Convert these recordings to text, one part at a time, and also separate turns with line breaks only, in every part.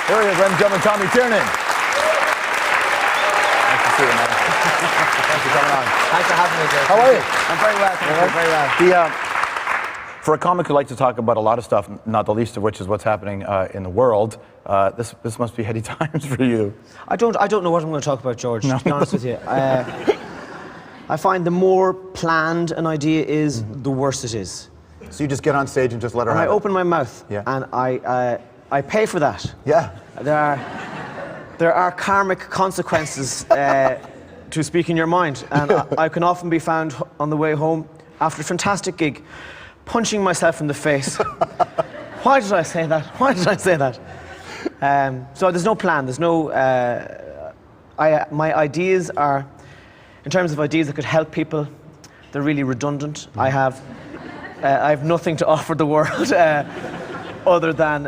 Here he is, ladies and gentlemen, Tommy Tiernan. Nice to see you, man. Thanks for coming on.
Thanks for having me, Jay.
How are you?
I'm very well, thank you. Very well.
For a comic who likes to talk about a lot of stuff, not the least of which is what's happening in the world, this must be heady times for you.
I don't know what I'm going to talk about, George, to be honest with you. I find the more planned an idea is, the worse it is.
So you just get on stage and just let her
And
have
I open my mouth,
Yeah.
and I pay for that.
Yeah.
There are karmic consequences to speaking your mind, and I can often be found on the way home after a fantastic gig, punching myself in the face. Why did I say that? Why did I say that? So there's no plan. There's no. My ideas are, in terms of ideas that could help people, they're really redundant. I have nothing to offer the world other than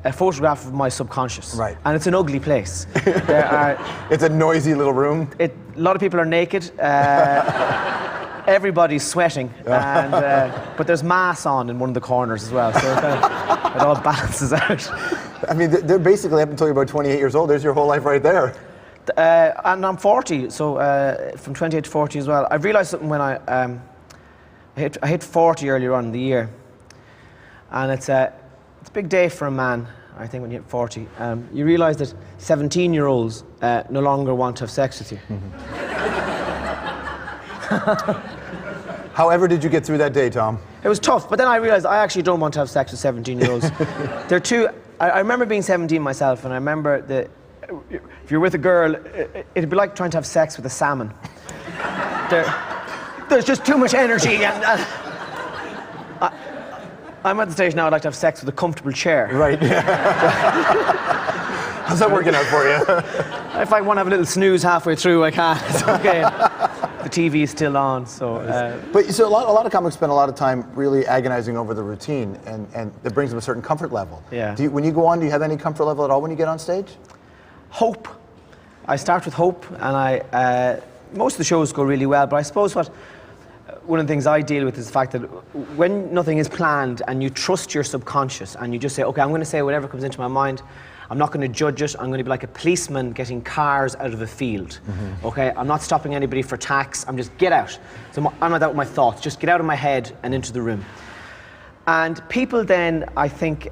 a photograph of my subconscious.
Right.
And it's an ugly place.
It's a noisy little room.
A lot of people are naked. Everybody's sweating, and, but there's mass on in one of the corners as well, so it all balances out.
I mean, they're basically up until you're about 28 years old. There's your whole life right there.
And I'm 40, so from 28 to 40 as well. I realised something when I hit 40 earlier on in the year, and it's a big day for a man, I think, when you hit 40. You realise that 17-year-olds no longer want to have sex with you.
However did you get through that day, Tom?
It was tough, but then I realised I actually don't want to have sex with 17-year-olds. They're too... I remember being 17 myself, and I remember that if you're with a girl, it'd be like trying to have sex with a salmon. There's just too much energy, and I'm at the stage now I'd like to have sex with a comfortable chair.
Right. How's that working out for you?
If I want to have a little snooze halfway through, I can. It's okay. The TV is still on, so...
But so a lot of comics spend a lot of time really agonizing over the routine, and it brings them a certain comfort level.
Yeah.
When you go on, do you have any comfort level at all when you get on stage?
Hope. I start with hope, and most of the shows go really well, but I suppose one of the things I deal with is the fact that when nothing is planned and you trust your subconscious and you just say, okay, I'm going to say whatever comes into my mind, I'm not going to judge it, I'm going to be like a policeman getting cars out of a field. Okay, I'm not stopping anybody for tax, I'm just get out. So I'm like that with my thoughts, just get out of my head and into the room. And people then, I think,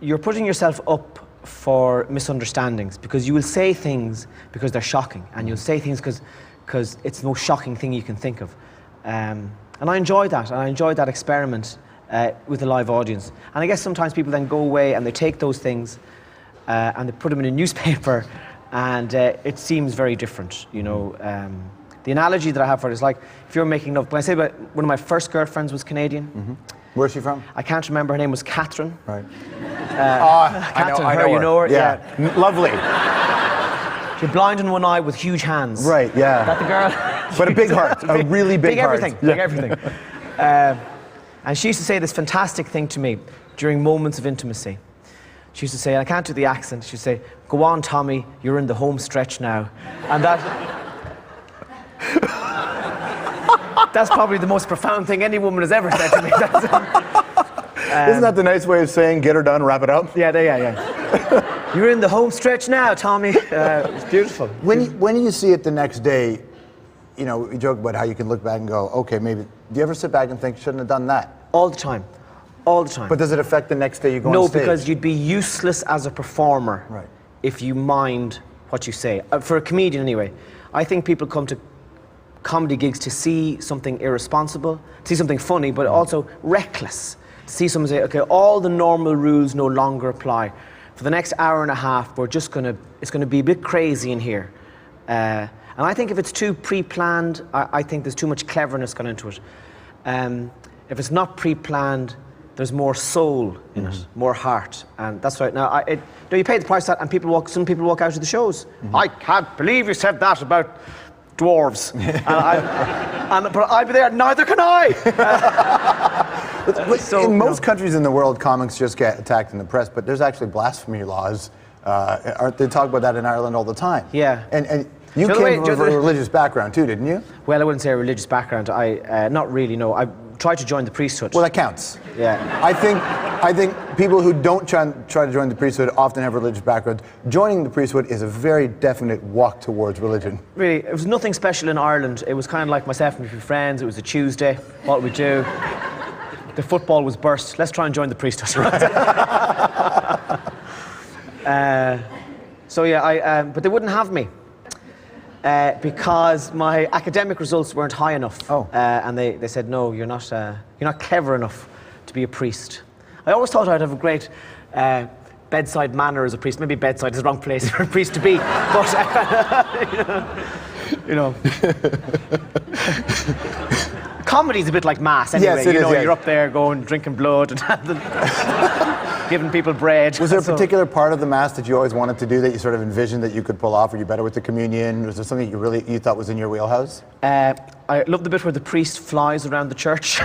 you're putting yourself up for misunderstandings, because you will say things because they're shocking, and you'll say things because it's the most shocking thing you can think of. And I enjoy that, and I enjoy that experiment with a live audience. And I guess sometimes people then go away and they take those things and they put them in a newspaper, and it seems very different, you know. The analogy that I have for it is like, if you're making love, when I say about one of my first girlfriends was Canadian.
Where's she from?
I can't remember, her name was Catherine.
Right.
Catherine,
I know
you know her?
Yeah. Lovely.
She's blind in one eye with huge hands.
Right, yeah.
Is that the girl?
But a big heart, a really big heart.
Everything, big everything. And she used to say this fantastic thing to me during moments of intimacy. She used to say, and I can't do the accent, she'd say, "Go on, Tommy, you're in the home stretch now." And that's probably the most profound thing any woman has ever said to me.
Isn't that the nice way of saying, get her done, wrap it up?
Yeah. You're in the home stretch now, Tommy. It's beautiful.
When you see it the next day, you know, you joke about how you can look back and go, okay, maybe. Do you ever sit back and think, shouldn't have done that?
All the time. All the time.
But does it affect the next day you go on
No,
stage?
because you'd be useless as a performer if you mind what you say. For a comedian, anyway. I think people come to comedy gigs to see something irresponsible, to see something funny, but also reckless. To see someone say, okay, all the normal rules no longer apply. For the next hour and a half, it's gonna be a bit crazy in here. And I think if it's too pre-planned, I think there's too much cleverness gone into it. If it's not pre-planned, there's more soul in it, more heart, and that's right. Now, you pay the price for that, and some people walk out of the shows. I can't believe you said that about dwarves. But I'd be there. Neither can I.
In most countries in the world, comics just get attacked in the press, but there's actually blasphemy laws. They talk about that in Ireland all the time.
Yeah.
And you came from a religious background too, didn't you?
Well, I wouldn't say a religious background. Not really. No. I try to join the priesthood.
Well, that counts.
Yeah.
I think people who don't try to join the priesthood often have religious backgrounds. Joining the priesthood is a very definite walk towards religion.
Really, it was nothing special in Ireland. It was kind of like myself and a few friends. It was a Tuesday. What we do? The football was burst. Let's try and join the priesthood. So yeah, but they wouldn't have me because my academic results weren't high enough.
Oh.
And they said, no, you're not clever enough to be a priest. I always thought I'd have a great bedside manner as a priest. Maybe bedside is the wrong place for a priest to be, but you know. Comedy's a bit like mass anyway.
Yes, it is, yes.
You're up there going, drinking blood and giving people bread.
Was there a particular part of the Mass that you always wanted to do that you sort of envisioned that you could pull off? Were you better with the communion? Was there something you thought was in your wheelhouse?
I love the bit where the priest flies around the church,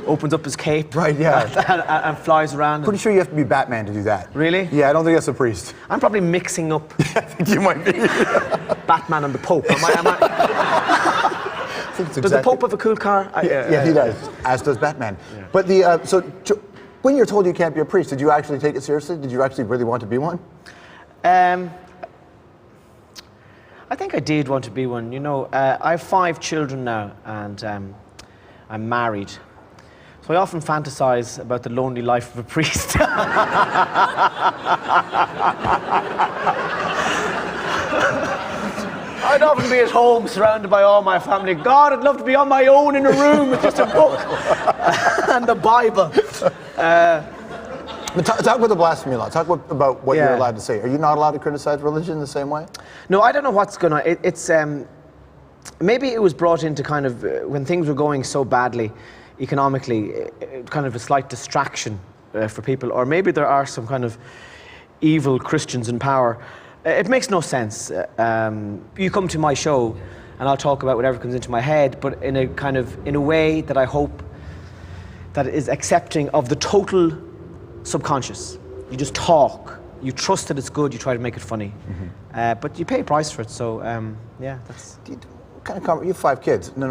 opens up his cape,
right? Yeah,
and flies around.
Pretty sure you have to be Batman to do that.
Really?
Yeah, I don't think that's a priest.
I'm probably mixing up.
I think you might be.
Batman and the Pope. Am I? Does the Pope have a cool car?
Yeah, he does. As does Batman. Yeah. But when you're told you can't be a priest, did you actually take it seriously? Did you actually really want to be one?
I think I did want to be one. I have 5 children now, and I'm married. So I often fantasize about the lonely life of a priest. I'd often be at home surrounded by all my family. God, I'd love to be on my own in a room with just a book and the Bible.
But talk about the blasphemy law. Talk about what you're allowed to say. Are you not allowed to criticize religion the same way?
No, I don't know what's going on. It's maybe it was brought into kind of when things were going so badly economically, kind of a slight distraction for people, or maybe there are some kind of evil Christians in power. It makes no sense. You come to my show and I'll talk about whatever comes into my head, but in a way that I hope that is accepting of the total subconscious. You just talk. You trust that it's good. You try to make it funny, but you pay a price for it. So yeah, that's.
What kind of you have 5 kids. No,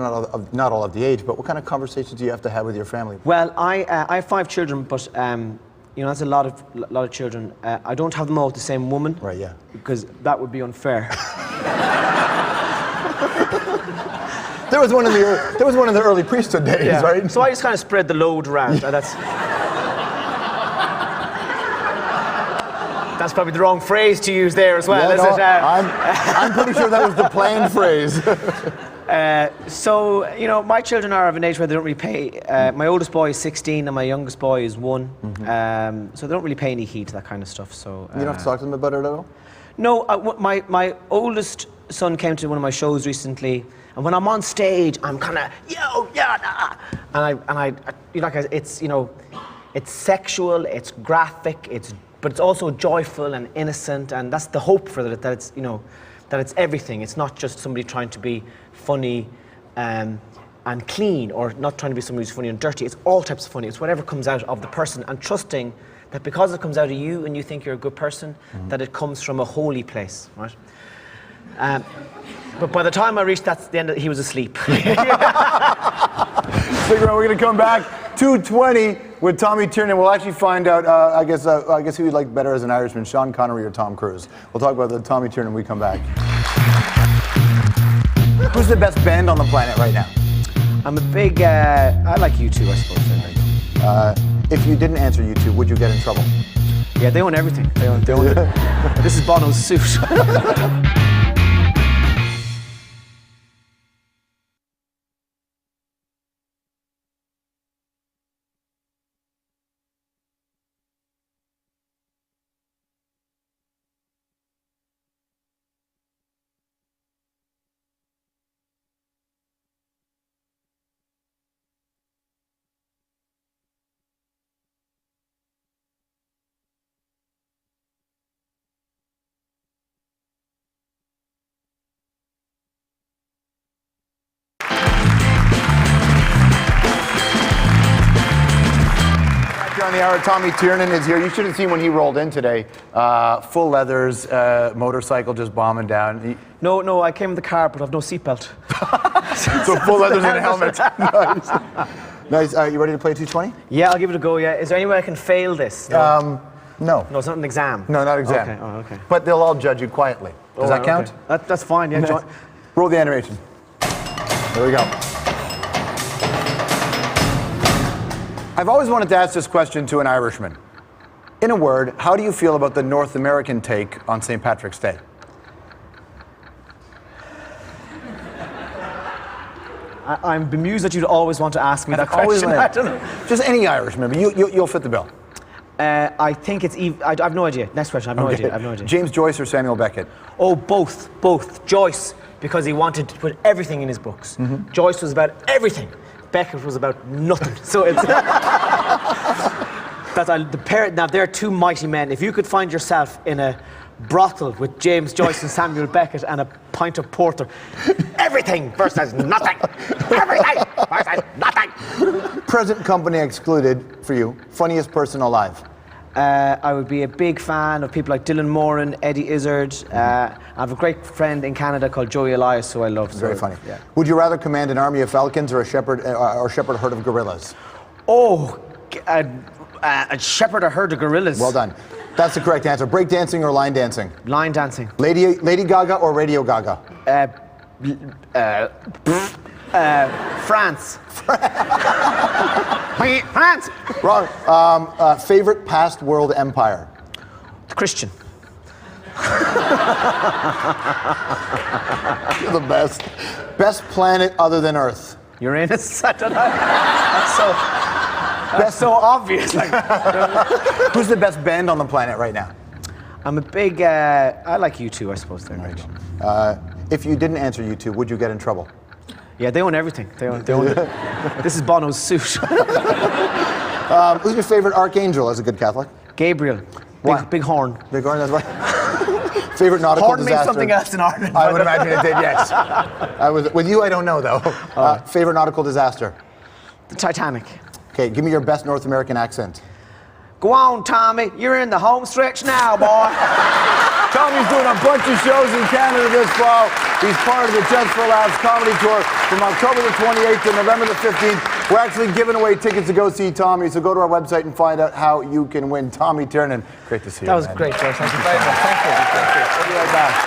not all of the age, but what kind of conversations do you have to have with your family?
Well, I have 5 children, but. That's a lot of children. I don't have them all with the same woman.
Right, yeah.
Because that would be unfair.
There was one in the early priesthood days, right?
So I just kind of spread the load around. That's probably the wrong phrase to use there as well, is it?
I'm pretty sure that was the planned phrase.
So, my children are of an age where they don't really pay. My oldest boy is 16 and my youngest boy is 1. So they don't really pay any heed to that kind of stuff. So
you don't have to talk to them about it at all?
No, my oldest son came to one of my shows recently, and when I'm on stage, I'm kind of it's sexual, it's graphic, but it's also joyful and innocent, and that's the hope for that it's that it's everything. It's not just somebody trying to be funny and clean, or not trying to be somebody who's funny and dirty. It's all types of funny. It's whatever comes out of the person, and trusting that because it comes out of you and you think you're a good person, that it comes from a holy place, right? But by the time I reached the end, he was asleep.
Stick around. We're going to come back 2:20 with Tommy Tiernan. We'll actually find out, I guess who you'd like better as an Irishman, Sean Connery or Tom Cruise. We'll talk about the Tommy Tiernan when we come back. Who's the best band on the planet right now?
I'm a big, I like U2, I suppose.
If you didn't answer U2, would you get in trouble?
Yeah, they own everything. They own This is Bono's suit.
On the hour, Tommy Tiernan is here. You should have seen when he rolled in today. Full leathers, motorcycle just bombing down.
No, I came in the car, but I've no seatbelt.
So full leathers and a helmet. Nice. Nice. You ready to play 220?
Yeah, I'll give it a go, yeah. Is there any way I can fail this? No,
No.
no, it's not an exam.
No, not exam.
Okay, oh, okay.
But they'll all judge you quietly. Does that count?
Okay. That's fine, yeah.
Roll the animation. There we go. I've always wanted to ask this question to an Irishman. In a word, how do you feel about the North American take on St. Patrick's Day?
I'm bemused that you'd always want to ask me that question. I don't know.
Just any Irishman, but you'll fit the bill.
I think it's I have no idea. Next question. I have no idea.
James Joyce or Samuel Beckett?
Oh, both. Joyce, because he wanted to put everything in his books.
Mm-hmm.
Joyce was about everything. Beckett was about nothing. So it's now they're two mighty men. If you could find yourself in a brothel with James Joyce and Samuel Beckett and a pint of porter, everything versus nothing. Everything versus nothing.
Present company excluded for you. Funniest person alive?
I would be a big fan of people like Dylan Moran, Eddie Izzard. I have a great friend in Canada called Joey Elias, who I love.
Very funny.
Yeah.
Would you rather command an army of falcons or a shepherd herd of gorillas?
Oh, a shepherd or herd of gorillas.
Well done. That's the correct answer. Break dancing or line dancing?
Line dancing.
Lady Gaga or Radio Gaga?
France. France.
Wrong. Favorite past world empire?
Christian.
You're the best. Best planet other than Earth?
Uranus. I don't know. That's so obvious.
Who's the best band on the planet right now?
I'm a big. I like U2, I suppose. They're great.
If you didn't answer U2, would you get in trouble?
Yeah, they own everything. They own This is Bono's suit.
Who's your favorite archangel as a good Catholic?
Gabriel.
Why?
Big horn.
Big horn, that's right. Favorite nautical
Horn
disaster?
means something else in Ireland.
I would imagine it did, yes. With you, I don't know, though. Favorite nautical disaster?
The Titanic.
Okay, give me your best North American accent.
Go on, Tommy. You're in the home stretch now, boy.
Tommy's doing a bunch of shows in Canada this fall. He's part of the Just for Laughs comedy tour from October the 28th to November the 15th. We're actually giving away tickets to go see Tommy, so go to our website and find out how you can win. Tommy Tiernan, great to see you.
That was
man.
great, Joyce. Thank you.
Thank you. We'll be right back.